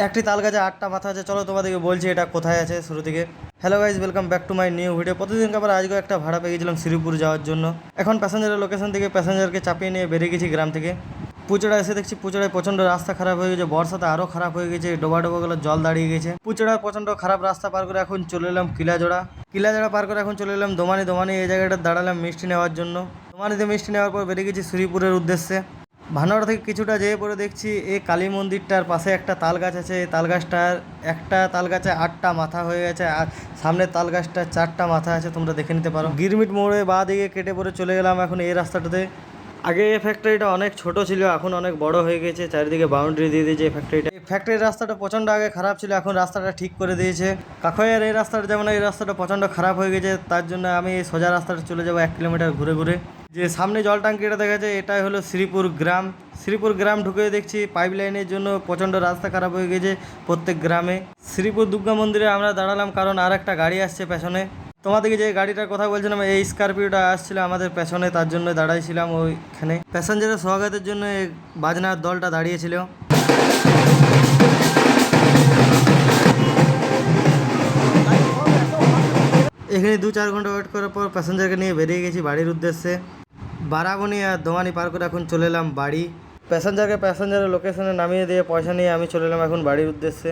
একটি তাল গাছে 8টা মাথা আছে। চলো তোমাদেরকে বলছি এটা কোথায় আছে শুরু থেকে। Hello guys, welcome back to my new video. প্রতিদিন আবার আজকেও একটা ভাড়া পেয়ে গেছিলাম শ্রীপুর যাওয়ার জন্য। এখন প্যাসেঞ্জারের লোকেশন থেকে প্যাসেঞ্জারকে চাপিয়ে নিয়ে বেরিয়ে গেছি গ্রাম থেকে। পুচড়া এসে দেখছি পুচড়ায় প্রচণ্ড রাস্তা খারাপ হয়ে গেছে, বর্ষাতে আরও খারাপ হয়ে গেছে, ডোবা ডোবাগুলো জল দাঁড়িয়ে গেছে। পুচড়ায় প্রচণ্ড খারাপ রাস্তা পার করে এখন চলে এলাম কিলাজোড়া। কিলাজোড়া পার করে এখন চলে এলাম দোমানি। দোমানি এই জায়গাটা দাঁড়ালাম মিষ্টি নেওয়ার জন্য। দোমানিতে মিষ্টি নেওয়ার পর বেরিয়ে গেছি শ্রীপুরের উদ্দেশ্যে। ভানোয়ারা থেকে কিছুটা যেয়ে পরে দেখছি এই কালী মন্দিরটার পাশে একটা তাল গাছ আছে। এই তাল গাছটার একটা তাল গাছে 8টা মাথা হয়ে গেছে, আর সামনের তাল গাছটা 4টা মাথা আছে, তোমরা দেখে নিতে পারো। গিরমিট মোড়ে বা দিকে কেটে পরে চলে গেলাম এখন এই রাস্তাটাতে। আগে এই ফ্যাক্টরিটা অনেক ছোট ছিল, এখন অনেক বড় হয়ে গেছে, চারিদিকে বাউন্ডারি দিয়ে দিয়েছে এই ফ্যাক্টরিটা। এই ফ্যাক্টরির রাস্তাটা প্রচণ্ড আগে খারাপ ছিল, এখন রাস্তাটা ঠিক করে দিয়েছে। কাখইয়ার এই রাস্তাটা যেমন, এই রাস্তাটা প্রচণ্ড খারাপ হয়ে গেছে, তার জন্য আমি এই সোজা রাস্তাটা চলে যাবো 1 কিলোমিটার ঘুরে ঘুরে। যে সামনে জল ট্যাঙ্কিটা দেখা যায়, এটাই হলো শ্রীপুর গ্রাম। শ্রীপুর গ্রাম ঢুকে দেখছি পাইপ লাইনের জন্য প্রচণ্ড রাস্তা খারাপ হয়ে গেছে প্রত্যেক গ্রামে। শ্রীপুর দুর্গা মন্দিরে আমরা দাঁড়ালাম কারণ আর একটা গাড়ি আসছে পেছনে। তোমাদেরকে যে গাড়িটার কথা বলছিলাম, এই স্করপিওটা আসছিল আমাদের পেছনে, তার জন্য দাঁড়াইছিলাম ওইখানে। প্যাসেঞ্জারের স্বাগতের জন্য এই বাজনার দলটা দাঁড়িয়েছিল। এখানে 2-4 ঘন্টা ওয়েট করার পর প্যাসেঞ্জারকে নিয়ে বেরিয়ে গেছি বাড়ির উদ্দেশ্যে। বারাবণী আর দোমানি পার করে এখন চলে এলাম বাড়ি। প্যাসেঞ্জারের লোকেশনে নামিয়ে দিয়ে পয়সা নিয়ে আমি চলে এলাম এখন বাড়ির উদ্দেশ্যে।